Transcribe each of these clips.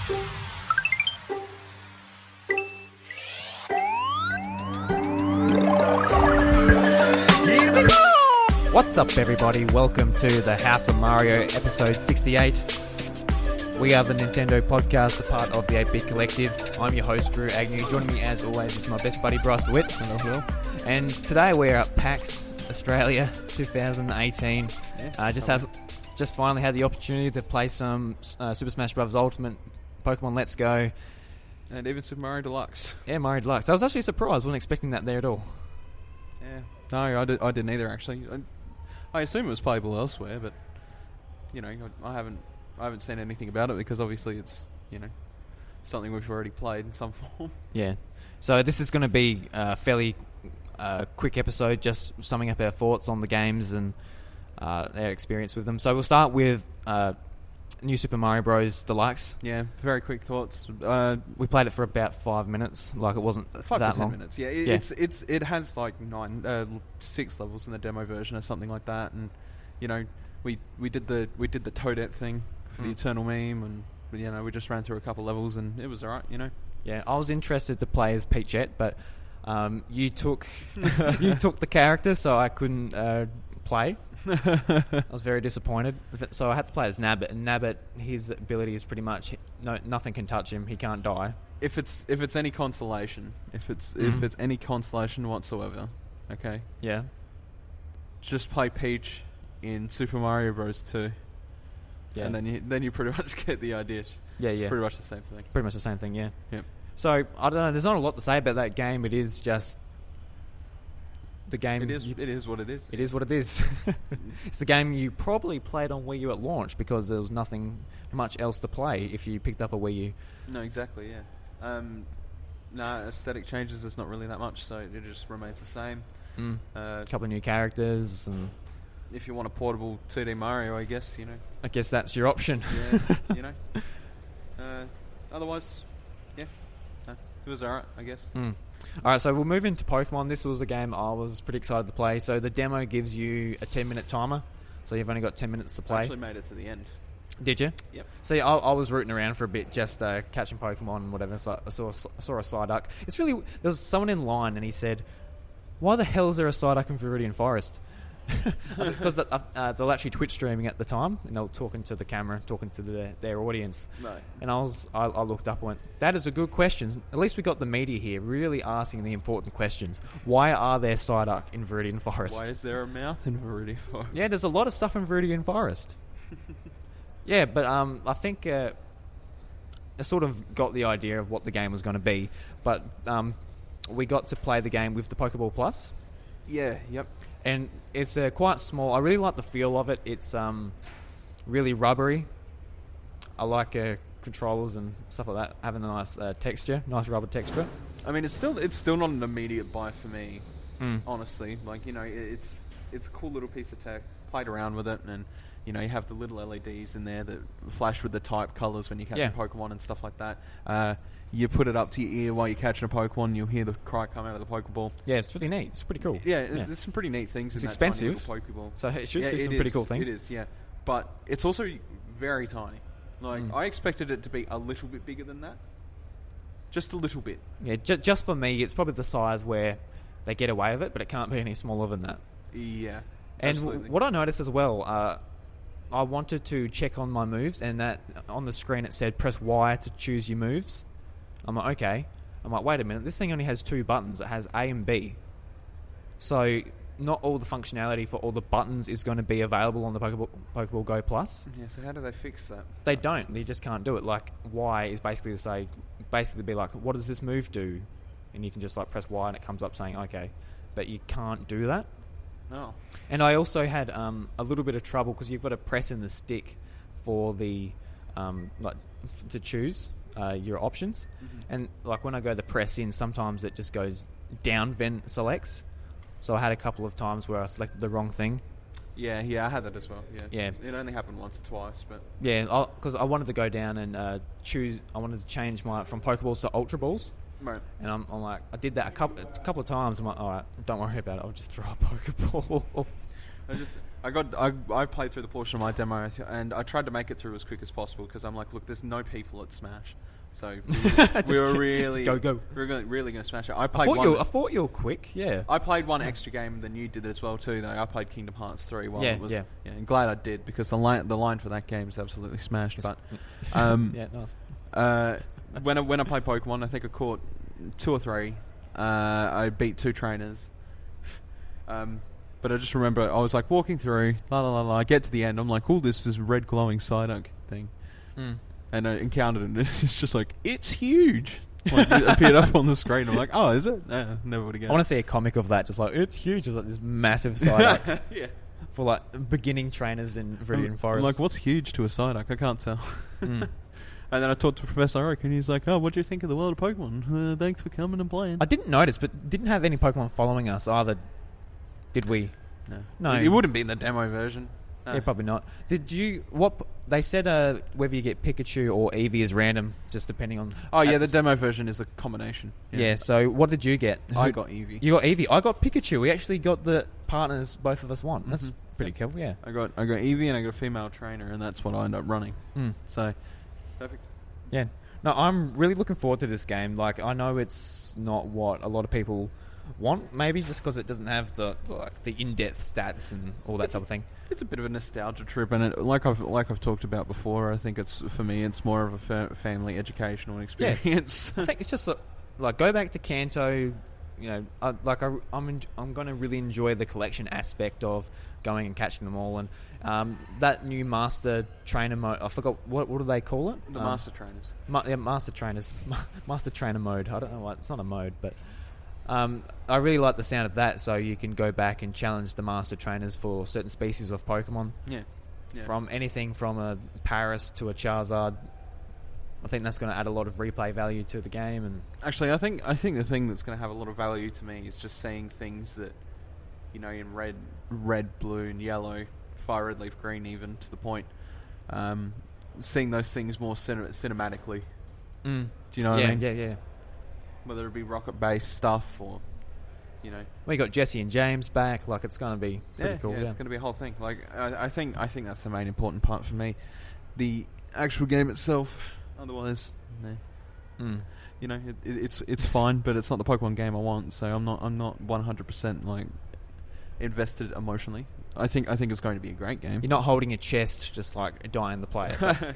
What's up, everybody? Welcome to the House of Mario, episode 68. We are the Nintendo podcast, a part of the 8-Bit Collective. I'm your host, Drew Agnew. Joining me, as always, is my best buddy, Bryce DeWitt. Hello. And today we're at PAX Australia 2018. Just finally had the opportunity to play some Super Smash Bros. Ultimate, Pokemon Let's Go. And even Super Mario Deluxe. Yeah, Mario Deluxe. I was actually surprised. Wasn't expecting that there at all. Yeah. No, I didn't either, actually. I assume it was playable elsewhere, but, you know, I haven't seen anything about it because obviously it's, you know, something we've already played in some form. Yeah. So this is going to be a fairly quick episode, just summing up our thoughts on the games and our experience with them. So we'll start with New Super Mario Bros. Deluxe. Yeah, very quick thoughts. We played it for about 5 minutes, like it wasn't 5 that to 10 long. minutes. Yeah, it has like 6 levels in the demo version or something like that, and you know, we did the Toadette thing for the Eternal Meme, and you know, we just ran through a couple levels and it was alright, you know. Yeah, I was interested to play as Peachette, but you took the character, so I couldn't play. I was very disappointed. So I had to play as Nabbit, and Nabbit, his ability is pretty much nothing can touch him. He can't die. If it's any consolation, if it's any consolation whatsoever, okay. Yeah. Just play Peach in Super Mario Bros 2. Yeah. And then you pretty much get the idea. Yeah, it's pretty much the same thing. Pretty much the same thing, yeah. Yep. So I don't know. There's not a lot to say about that game. It is just the game. It is what it is. It is what it is. It's the game you probably played on Wii U at launch because there was nothing much else to play if you picked up a Wii U. No, exactly, yeah. Aesthetic changes, there's not really that much, so it just remains the same. A couple of new characters, and if you want a portable 2D Mario, I guess, you know. I guess that's your option. Yeah, you know. Otherwise, yeah. It was alright, I guess. Alright, so we'll move into Pokemon. This was a game I was pretty excited to play. So the demo gives you a 10-minute timer. So you've only got 10 minutes to play. I actually made it to the end. Did you? Yep. See, I was rooting around for a bit, just catching Pokemon and whatever. So I saw a Psyduck. There was someone in line and he said, "Why the hell is there a Psyduck in Viridian Forest?" Because they're actually Twitch streaming at the time, and they were talking to the camera, talking to their audience. Right. And I looked up and went, "That is a good question. At least we got the media here really asking the important questions. Why are there Psyduck in Viridian Forest? Why is there a mouth in Viridian Forest?" Yeah, there's a lot of stuff in Viridian Forest. Yeah, but I think I sort of got the idea of what the game was going to be. But we got to play the game with the Pokeball Plus. Yeah, yep. And it's quite small. I really like the feel of it. It's really rubbery. I like controllers and stuff like that having a nice texture, nice rubber texture. I mean, it's still not an immediate buy for me, honestly. Like, you know, it's a cool little piece of tech. Played around with it, and you know, you have the little LEDs in there that flash with the type colors when you catch a Pokemon and stuff like that. You put it up to your ear while you're catching a Pokemon, and you'll hear the cry come out of the Pokeball. Yeah, it's really neat. It's pretty cool. Yeah, there's some pretty neat things. It's in expensive, that tiny little Pokeball. So it should do some pretty cool things. It is, yeah. But it's also very tiny. Like, I expected it to be a little bit bigger than that. Just a little bit. Yeah, just for me, it's probably the size where they get away with it, but it can't be any smaller than that. Yeah, and absolutely. What I noticed as well, I wanted to check on my moves, and that on the screen it said press Y to choose your moves. I'm like, okay. I'm like, wait a minute. This thing only has 2 buttons. It has A and B. So not all the functionality for all the buttons is going to be available on the Pokeball Go Plus. Yeah, so how do they fix that? They don't. They just can't do it. Like, Y is basically to say, be like, what does this move do? And you can just like press Y and it comes up saying, okay. But you can't do that. Oh. And I also had a little bit of trouble because you've got to press in the stick for the to choose your options. And like when I go to press in, sometimes it just goes down then selects. So I had a couple of times where I selected the wrong thing. Yeah, I had that as well. Yeah. It only happened once or twice, but yeah, because I wanted to go down and choose. I wanted to change from Pokeballs to Ultra Balls. Right. And I'm like, I did that a couple of times. I'm like, all right, don't worry about it. I'll just throw a Pokeball. I played through the portion of my demo and I tried to make it through as quick as possible because I'm like, look, there's no people at Smash, so we were really really going to smash it. I thought you were quick. Yeah, I played one extra game than you did as well too. Though I played Kingdom Hearts 3. And glad I did because the line for that game is absolutely smashed. But yeah, nice. When I played Pokemon, I think I caught 2 or 3. I beat 2 trainers. But I just remember I was like walking through, I get to the end, I'm like, oh, this is red glowing Psyduck thing. And I encountered it, and it's just like, it's huge. Like, it appeared up on the screen. I'm like, oh, is it? Nah, never would again. I want to see a comic of that, just like, it's huge. It's like this massive Psyduck. Yeah. For like beginning trainers in Viridian Forest. I'm like, what's huge to a Psyduck? I can't tell. And then I talked to Professor Oak, and he's like, oh, what do you think of the world of Pokemon? Thanks for coming and playing. I didn't notice, but didn't have any Pokemon following us either. Did we? No. It wouldn't be in the demo version. No. Yeah, probably not. Did you... They said whether you get Pikachu or Eevee is random, just depending on... Oh, yeah, the demo version is a combination. Yeah, so what did you get? I got Eevee. You got Eevee. I got Pikachu. We actually got the partners both of us won. That's pretty cool, yeah. I got Eevee and I got a female trainer, and that's what I ended up running. So, perfect. Yeah. No, I'm really looking forward to this game. Like, I know it's not what a lot of people want, maybe just because it doesn't have the in-depth stats and all that type of thing. It's a bit of a nostalgia trip, and like I've talked about before, I think for me it's more of a family educational experience. Yeah. I think it's just like go back to Kanto. You know, I'm going to really enjoy the collection aspect of going and catching them all, and that new Master Trainer mode. I forgot what do they call it? The Master Trainers. Master Trainers, Master Trainer mode. I don't know why it's not a mode, but. I really like the sound of that, so you can go back and challenge the Master Trainers for certain species of Pokemon. Yeah. From anything from a Paris to a Charizard. I think that's going to add a lot of replay value to the game. And actually, I think the thing that's going to have a lot of value to me is just seeing things that, you know, in red, blue, and yellow, fire red, leaf green, even to the point. Seeing those things more cinematically. Do you know what I mean? Yeah. Whether it be rocket-based stuff or, you know... Well, you got Jesse and James back. Like, it's going to be pretty cool. Yeah, it's going to be a whole thing. Like, I think that's the main important part for me. The actual game itself, otherwise, no. You know, it's fine, but it's not the Pokemon game I want. So I'm not 100% like invested emotionally. I think it's going to be a great game. You're not holding a chest, just like dying to play it.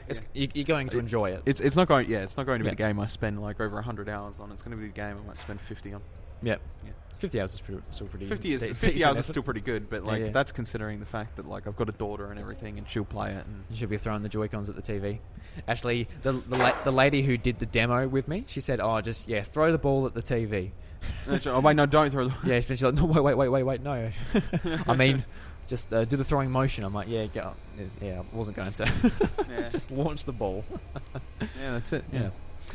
You're going to enjoy it. It's not going. Yeah, it's not going to be the game I spend like over 100 hours on. It's going to be the game I might spend 50 on. Yep. Yeah. 50 hours is still pretty. 50 hours is still pretty good, but like that's considering the fact that like I've got a daughter and everything, and she'll play it. And you should be throwing the Joy-Cons at the TV. Actually, the lady who did the demo with me, she said, "Oh, just throw the ball at the TV." Oh wait, no, don't throw. Yeah, she's like, "No, wait, no." I mean. Just do the throwing motion. I'm like, yeah, go. Yeah, I wasn't going to. Just launch the ball. Yeah, that's it. Yeah.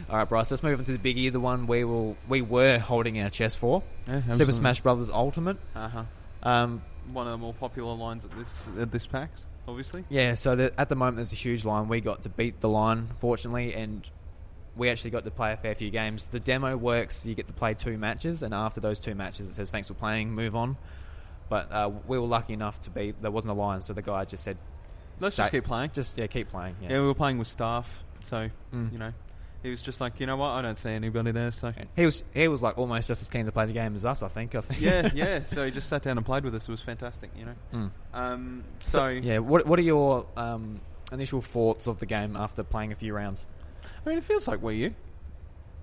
All right, Bryce. Let's move on to the biggie, the one we were holding our chest for. Yeah, Super Smash Bros Ultimate. One of the more popular lines at this PAX, obviously. Yeah. So at the moment, there's a huge line. We got to beat the line, fortunately, and we actually got to play a fair few games. The demo works. You get to play 2 matches, and after those 2 matches, it says thanks for playing. Move on. But we were lucky enough to be... There wasn't a line, so the guy just said... Let's just keep playing. Keep playing. Yeah, we were playing with staff, so, you know... He was just like, you know what, I don't see anybody there, so... He was like almost just as keen to play the game as us, I think. Yeah, so he just sat down and played with us. It was fantastic, you know? What are your initial thoughts of the game after playing a few rounds? I mean, it feels like Wii U.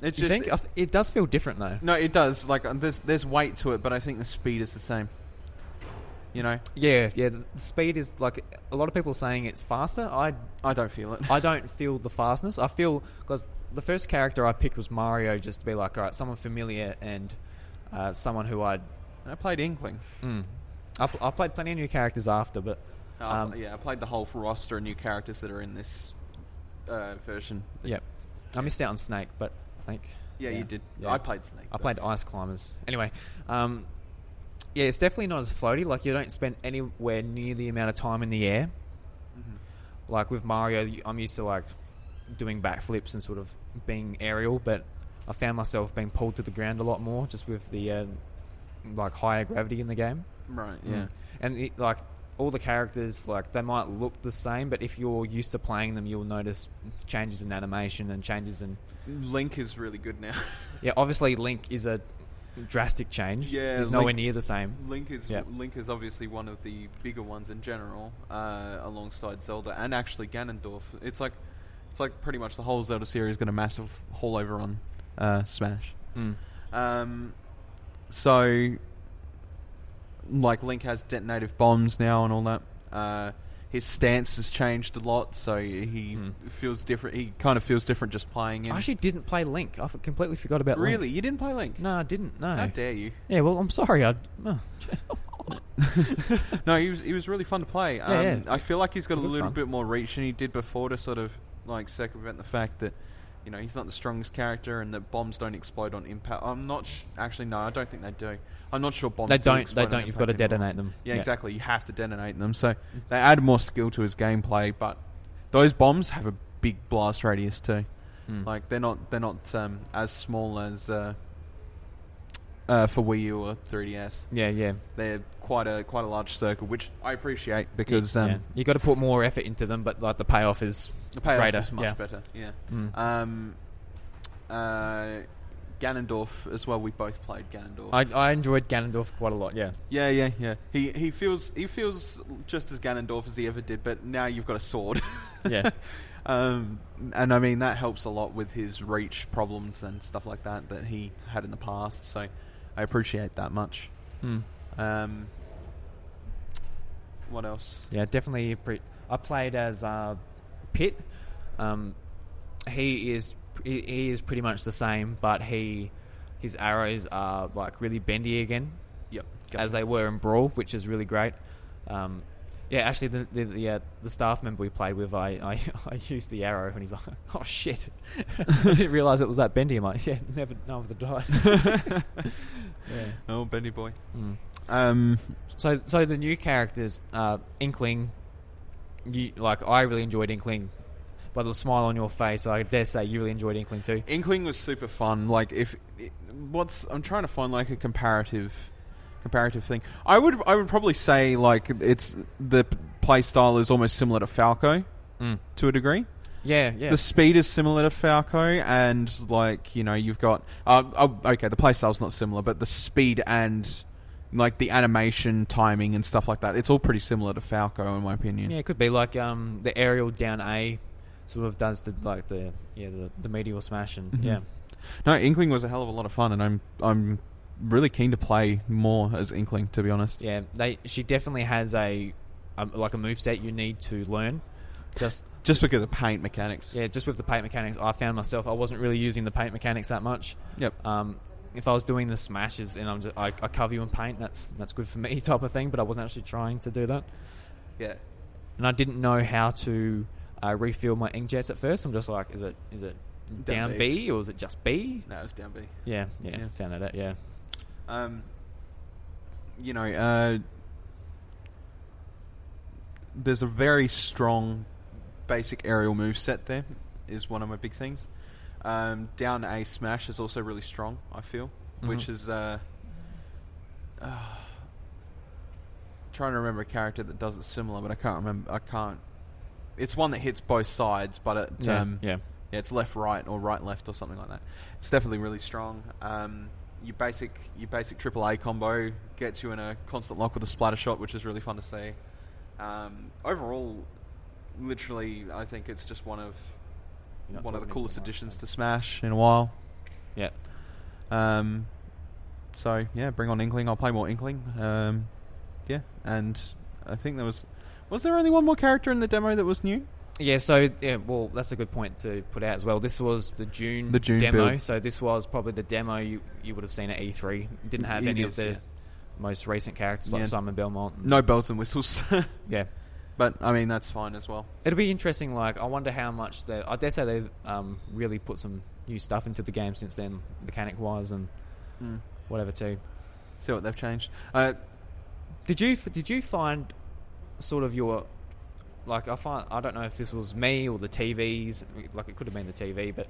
You think? It does feel different, though. No, it does. Like, there's weight to it, but I think the speed is the same. You know? Yeah. The speed is like a lot of people are saying it's faster. I don't feel it. I don't feel the fastness. I feel because the first character I picked was Mario, just to be like, all right, someone familiar and someone who I played Inkling. I played plenty of new characters after, but I played the whole roster of new characters that are in this version. Yep, I missed out on Snake, but I think you did. Yeah. I played Snake. I played Ice Climbers. Anyway. Yeah, it's definitely not as floaty. Like, you don't spend anywhere near the amount of time in the air. Like, with Mario, I'm used to, like, doing backflips and sort of being aerial, but I found myself being pulled to the ground a lot more just with the, higher gravity in the game. Right, yeah. And, all the characters, like, they might look the same, but if you're used to playing them, you'll notice changes in animation and changes in... Link is really good now. Yeah, obviously Link is a drastic change. Yeah, he's nowhere near the same. Link is obviously one of the bigger ones in general, alongside Zelda and actually Ganondorf. It's like pretty much the whole Zelda series got a massive haul over on Smash. So, like, Link has detonative bombs now and all that. His stance has changed a lot, so he feels different. He kind of feels different just playing him. I actually didn't play Link. I completely forgot about Link. Really? You didn't play Link? No, I didn't. No. How dare you? Yeah, well, I'm sorry. No, he was really fun to play. Yeah. I feel like he's got a little fun. bit more reach than he did before to sort of like circumvent the fact that, you know, he's not the strongest character and that bombs don't explode on impact. I'm not actually, no, I don't think they do. I'm not sure bombs They do don't. explode They don't. on You've got to impact anymore. detonate them. Yeah, exactly. You have to detonate them. So they add more skill to his gameplay, but those bombs have a big blast radius too. Like they're not as small as for Wii U or 3DS. Yeah. They're quite a large circle, which I appreciate because you got to put more effort into them, but like the payoff is the payoff greater. is much better. Yeah. Ganondorf as well. We both played Ganondorf. I enjoyed Ganondorf quite a lot. Yeah. Yeah. He feels just as Ganondorf as he ever did, but now you've got a sword. Yeah. And I mean that helps a lot with his reach problems and stuff like that he had in the past. So I appreciate that much. What else? Yeah, definitely. I played as Pit. He is pretty much the same, but his arrows are like really bendy again. Yep. As they were in Brawl, which is really great. Yeah, actually, the staff member we played with, I used the arrow, and he's like, "Oh shit!" I didn't realize it was that bendy. I'm like, "Yeah, never died." Yeah. Oh, bendy boy. So the new characters, Inkling. I really enjoyed Inkling. By the smile on your face, I dare say you really enjoyed Inkling too. Inkling was super fun. Like, I'm trying to find like a comparative thing. I would probably say like it's the play style is almost similar to Falco to a degree. Yeah. The speed is similar to Falco, and like, you know, you've got okay, the play style's not similar, but the speed and like the animation, timing, and stuff like that, it's all pretty similar to Falco in my opinion. Yeah, it could be like the aerial down A sort of does the meteor smash, and yeah. No, Inkling was a hell of a lot of fun, and I'm really keen to play more as Inkling, to be honest. Yeah, she definitely has a moveset you need to learn. Just because of paint mechanics. Yeah, just with the paint mechanics, I found myself I wasn't really using the paint mechanics that much. Yep. If I was doing the smashes and I cover you in paint, that's good for me type of thing. But I wasn't actually trying to do that. Yeah. And I didn't know how to refill my inkjets at first. I'm just like, is it down B or is it just B? No, it's down B. Yeah. Found that out. Yeah. You know, there's a very strong basic aerial move set there, is one of my big things. Down A smash is also really strong, I feel, which is trying to remember a character that does it similar, but I can't. It's one that hits both sides, but it's left right or right left or something like that. It's definitely really strong. Your basic AAA combo gets you in a constant lock with a splatter shot, which is really fun to see. Overall, literally, I think it's just one of the coolest additions to Smash in a while. Yeah. So yeah, bring on Inkling. I'll play more Inkling. Yeah, and I think was there only one more character in the demo that was new? Yeah, so well, that's a good point to put out as well. This was the June demo, build. So this was probably the demo you would have seen at E3. It didn't have any of the most recent characters like Simon Belmont. No bells and whistles. Yeah. But, I mean, that's fine as well. It'll be interesting, like, I wonder how much I dare say they've really put some new stuff into the game since then, mechanic-wise and whatever too. See what they've changed. Did you find sort of your like I don't know if this was me or the TVs. Like it could have been the TV, but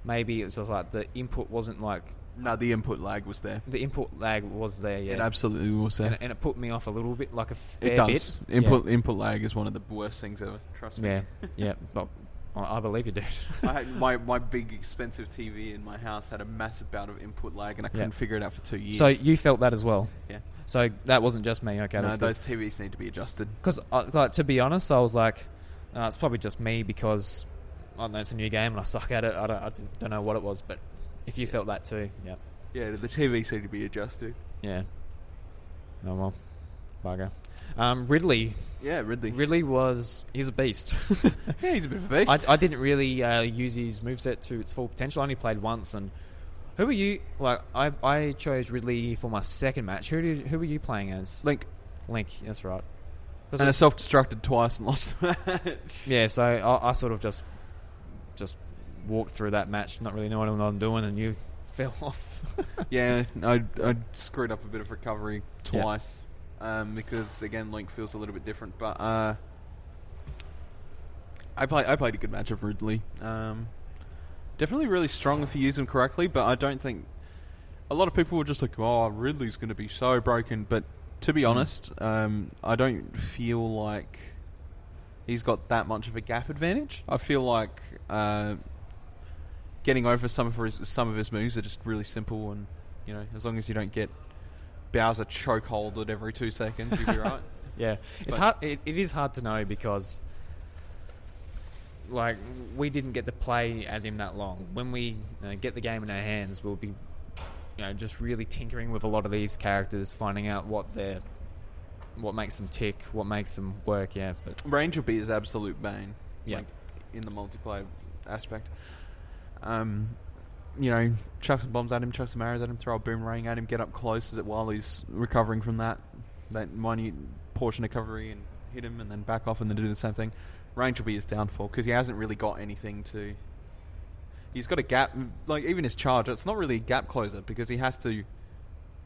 maybe it was just like the input wasn't like. No, the input lag was there. The input lag was there. Yeah, it absolutely was there, and it put me off a little bit, like a fair it does. bit. Input lag is one of the worst things ever. Trust me. Yeah, yeah. But I believe you, dude. I had my big expensive TV in my house had a massive bout of input lag, and I couldn't figure it out for 2 years. So you felt that as well? Yeah. So that wasn't just me. Okay. No, those TVs need to be adjusted. Because, like, to be honest, I was like, it's probably just me because I don't know, it's a new game and I suck at it. I don't know what it was, but if you felt that too, yeah. Yeah, the TVs need to be adjusted. Yeah. Oh well, bugger. Ridley. Yeah, Ridley. He's a beast. Yeah, he's a bit of a beast. I didn't really use his moveset to its full potential. I only played once. And who were you? Like, I chose Ridley for my second match. Who were you playing as? Link, that's right. And I self-destructed twice and lost the match. Yeah, so I sort of just walked through that match, not really knowing what I'm doing, and you fell off. Yeah, I screwed up a bit of recovery twice. Because again, Link feels a little bit different. But I played a good match of Ridley. Definitely really strong if you use him correctly. But I don't think a lot of people were just like, "Oh, Ridley's going to be so broken." But to be honest, I don't feel like he's got that much of a gap advantage. I feel like getting over some of his moves are just really simple, and as long as you don't get Bowser chokeholded every 2 seconds, you'll be right. Yeah, it's hard. It is hard to know because, like, we didn't get to play as him that long. When we get the game in our hands, we'll be, just really tinkering with a lot of these characters, finding out what makes them tick, what makes them work. Yeah, but range will be his absolute bane. Yeah, like, in the multiplayer aspect. Chuck some bombs at him, chuck some arrows at him, throw a boomerang at him, get up close while he's recovering from that minute portion of recovery and hit him, and then back off and then do the same thing. Range will be his downfall because he hasn't really got anything to. He's got a gap, like even his charge. It's not really a gap closer because he has to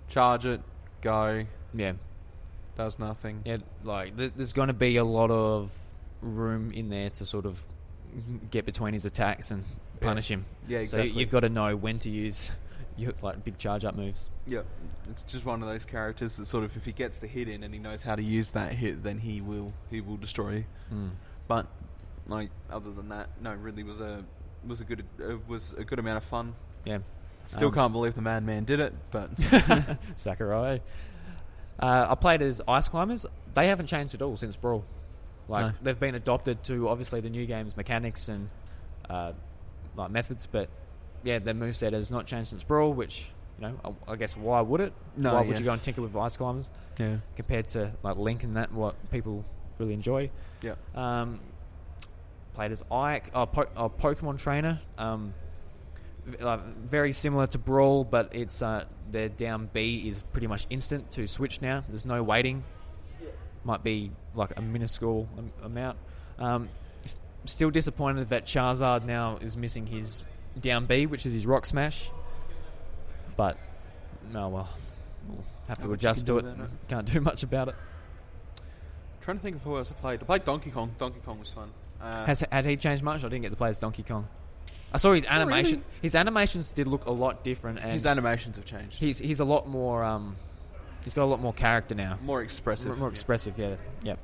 charge it, go. Yeah, does nothing. Yeah, like there's going to be a lot of room in there to sort of get between his attacks and punish him. Yeah, exactly. So you've got to know when to use your big charge up moves. Yeah, it's just one of those characters that sort of, if he gets the hit in and he knows how to use that hit, then he will destroy you. But like other than that, no, really was a good amount of fun. Yeah, still can't believe the Madman did it, but Sakurai. I played as Ice Climbers. They haven't changed at all since Brawl. Like they've been adopted to obviously the new game's mechanics and like methods, but yeah, their moveset has not changed since Brawl, which I guess why would it? No, why would you go and tinker with Ice Climbers? Yeah, compared to like Link and that, what people really enjoy. Yeah. Played as Ike, Pokemon Trainer. Very similar to Brawl, but it's their down B is pretty much instant to switch now. There's no waiting. Might be like a minuscule amount. Still disappointed that Charizard now is missing his down B, which is his Rock Smash. But we'll have to adjust to it. Can't do much about it. Trying to think of who else I played. I played Donkey Kong. Donkey Kong was fun. Had he changed much? I didn't get to play as Donkey Kong. I saw his animation. Really? His animations did look a lot different, and his animations have changed. He's a lot more. He's got a lot more character now. More expressive. More expressive. Yeah. Yep.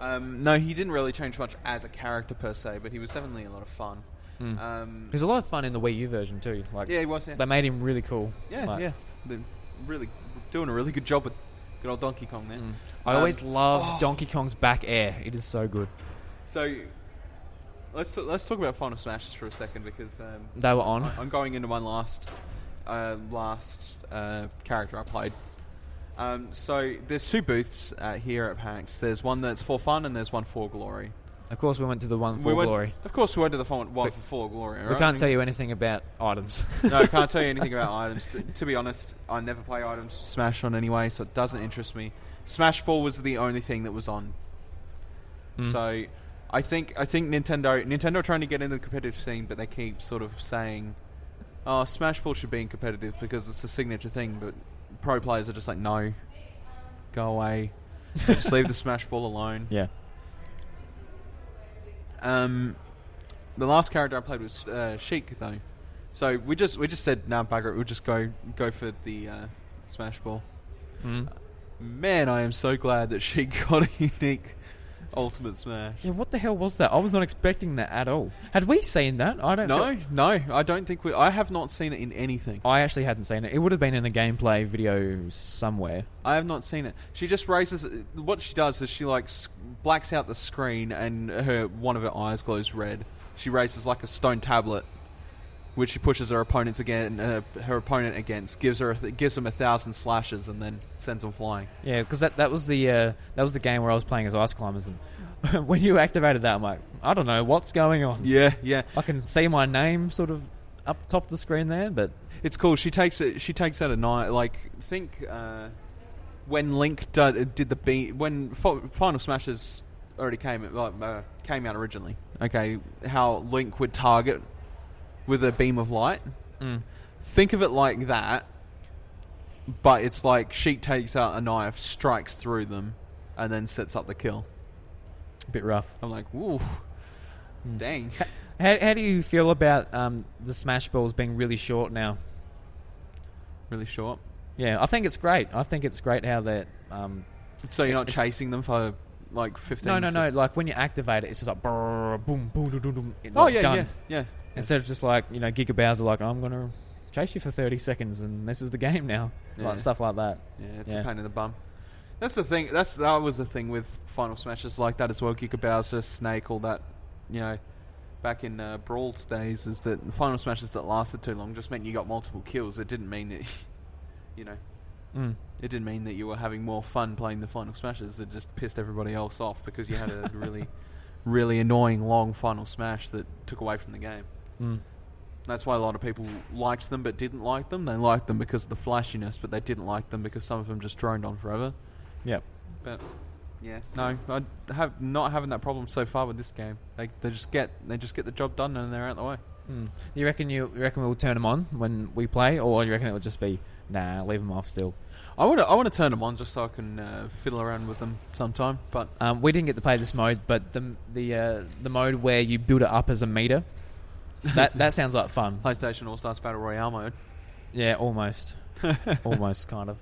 No, he didn't really change much as a character per se, but he was definitely a lot of fun. He was a lot of fun in the Wii U version too. Like, yeah, he was. Yeah. They made him really cool. Yeah, yeah. They're really doing a really good job with good old Donkey Kong there. I always loved Donkey Kong's back air. It is so good. So let's talk about Final Smashes for a second because they were on. I'm going into my last character I played. So there's two booths here at PAX. There's one that's for fun and there's one for glory. Of course, we went to the one for glory. Of course, we went to the one for glory. Right? We can't tell you anything about items. No, I can't tell you anything about items. To be honest, I never play items Smash on anyway, so it doesn't interest me. Smash Ball was the only thing that was on. So I think Nintendo are trying to get into the competitive scene, but they keep sort of saying, "Oh, Smash Ball should be in competitive because it's a signature thing." But pro players are just like, "No, go away. Just leave the Smash Ball alone." Yeah. The last character I played was Sheik, though. So we just said, nah, bugger it. We'll just go for the Smash Ball. Man, I am so glad that Sheik got a unique Ultimate Smash. Yeah, what the hell was that? I was not expecting that at all. Had we seen that? I don't know. No, I don't think I have not seen it in anything. I actually hadn't seen it. It would have been in the gameplay video somewhere. I have not seen it. She just raises... What she does is she, like, blacks out the screen and one of her eyes glows red. She raises, like, a stone tablet, which she pushes her opponents her opponent against, gives them 1,000 slashes, and then sends them flying. Yeah, because that was the game where I was playing as Ice Climbers, and when you activated that, I'm like, I don't know what's going on. Yeah. I can see my name sort of up the top of the screen there, but it's cool. She takes out a knife. Like, think when Link did the beam, when Final Smashes already came out originally. Okay, how Link would target with a beam of light. Think of it like that, but it's like Sheik takes out a knife, strikes through them, and then sets up the kill. A bit rough. I'm like, woof. Dang. How do you feel about the Smash Balls being really short now? Really short? Yeah, I think it's great. I think it's great how they're... so you're not chasing them for like 15... No. Like when you activate it, it's just like... Brrr, boom, boom, boom, boom, done. Yeah. Instead of just like, Giga Bowser like, I'm going to chase you for 30 seconds and this is the game now. Yeah. Like stuff like that. Yeah, it's a pain in the bum. That's the thing. That was the thing with Final Smashes like that as well. Giga Bowser, Snake, all that, back in Brawl's days, is that Final Smashes that lasted too long just meant you got multiple kills. It didn't mean that, it didn't mean that you were having more fun playing the Final Smashes. It just pissed everybody else off because you had a really, really annoying long Final Smash that took away from the game. That's why a lot of people liked them but didn't like them. They liked them because of the flashiness, but they didn't like them because some of them just droned on forever. Yep. But yeah, no, I have not having that problem so far with this game. They just get the job done and they're out of the way. You reckon we'll turn them on when we play, or you reckon it will just be leave them off still? I want to turn them on just so I can fiddle around with them sometime. But we didn't get to play this mode, but the mode where you build it up as a meter. That sounds like fun. PlayStation All-Stars Battle Royale mode. Yeah, almost. Almost, kind of.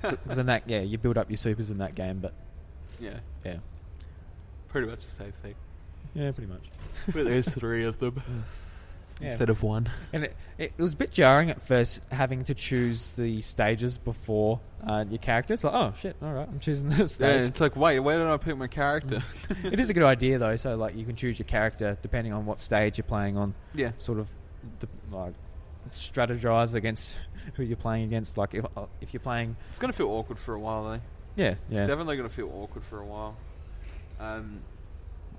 Because in that, you build up your supers in that game, but... Yeah. Pretty much the same thing. Yeah, pretty much. But there's 3 of them instead of 1. And it was a bit jarring at first, having to choose the stages before your character. It's like, oh, shit, all right, I'm choosing this stage. Yeah, it's like, wait, where did I pick my character? It is a good idea, though, so like you can choose your character depending on what stage you're playing on. Yeah. Sort of, strategize against who you're playing against. Like, if you're playing... It's going to feel awkward for a while, though. Yeah. It's definitely going to feel awkward for a while.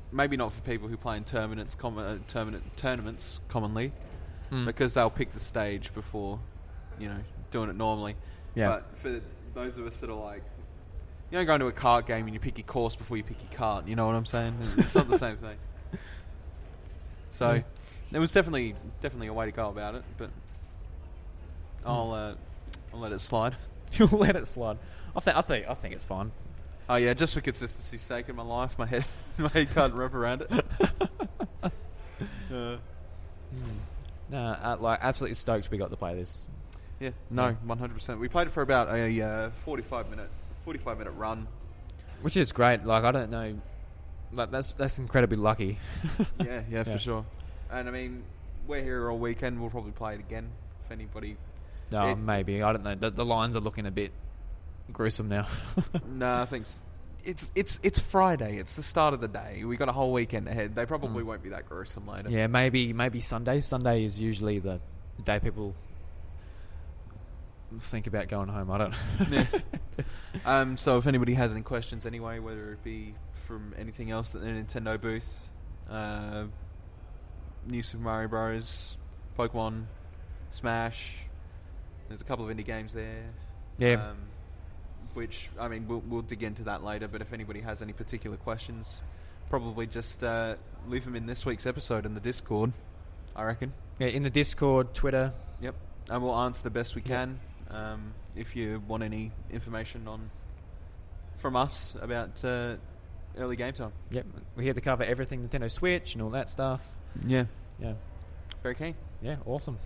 Maybe not for people who play in tournaments commonly, because they'll pick the stage before, doing it normally. Yeah. But for those of us that are like, going to a kart game and you pick your course before you pick your kart, you know what I'm saying? It's not the same thing. So, there was definitely a way to go about it, but I'll let it slide. You'll let it slide. I think it's fine. Oh yeah, just for consistency's sake in my life, my head can't wrap around it. Absolutely stoked we got to play this. Yeah, no, 100%. We played it for about a 45 minute run, which is great. Like, I don't know, like that's incredibly lucky. yeah, for sure. And I mean, we're here all weekend. We'll probably play it again if anybody. No, maybe, I don't know. The lines are looking a bit gruesome now. No, I think it's Friday. It's the start of the day. We got a whole weekend ahead. They probably won't be that gruesome later. Yeah, maybe Sunday. Sunday is usually the day people think about going home. I don't know. Yeah. So if anybody has any questions anyway, whether it be from anything else at the Nintendo booth, New Super Mario Bros, Pokemon, Smash, there's a couple of indie games there. Yeah. Which, I mean, we'll dig into that later, but if anybody has any particular questions, probably just leave them in this week's episode in the Discord, I reckon. Yeah, in the Discord, Twitter. Yep. And we'll answer the best we can. If you want any information from us about early game time. Yep, we're here to cover everything Nintendo Switch and all that stuff. Yeah. Yeah. Very keen. Yeah, awesome.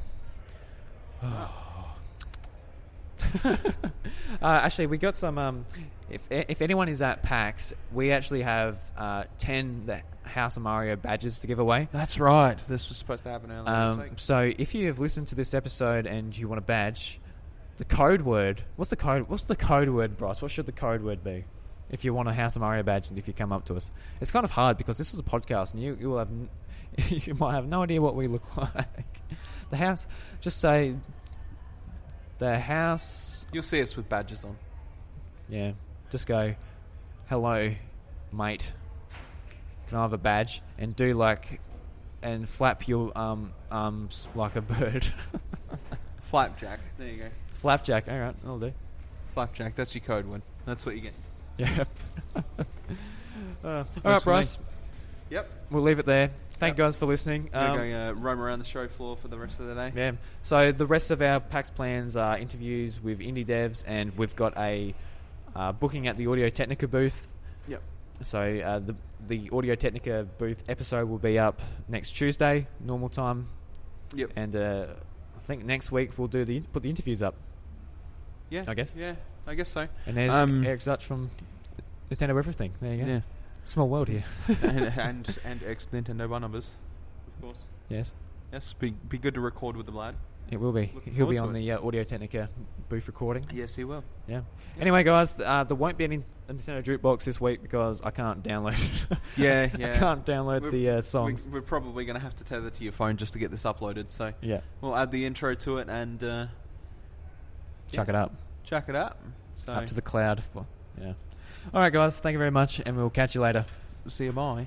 Actually, we got some. If anyone is at PAX, we actually have 10 the House of Mario badges to give away. That's right. This was supposed to happen earlier this week. So if you have listened to this episode and you want a badge, the code word. What's the code word, Bryce? What should the code word be? If you want a House of Mario badge and if you come up to us, it's kind of hard because this is a podcast and you will have you might have no idea what we look like. The house. Just say. The house... You'll see us with badges on. Yeah. Just go, hello, mate. Can I have a badge? And do like... And flap your arms like a bird. Flapjack. There you go. Flapjack. All right, that'll do. Flapjack. That's your code word. That's what you get. Yeah. All right, Bryce. Yep. We'll leave it there. Thank you guys for listening. We're going to roam around the show floor for the rest of the day. Yeah. So the rest of our PAX plans are interviews with indie devs, and we've got a booking at the Audio Technica booth. Yep. So the Audio Technica booth episode will be up next Tuesday, normal time. Yep. And I think next week we'll put the interviews up. Yeah. I guess. Yeah, I guess so. And there's Eric Zutch from Nintendo Everything. There you go. Yeah. Small world here. and ex Nintendo One numbers, of course. Yes. Yes, be good to record with the lad. It will be. Looking He'll be forward on to the Audio Technica booth recording. Yes, he will. Yeah. Anyway, guys, there won't be any Nintendo Jukebox this week because I can't download it. Yeah. I can't download the songs. We're probably going to have to tether to your phone just to get this uploaded. So yeah, we'll add the intro to it and chuck it up. Chuck it up. So up to the cloud. Yeah. All right, guys. Thank you very much, and we'll catch you later. See you. Bye.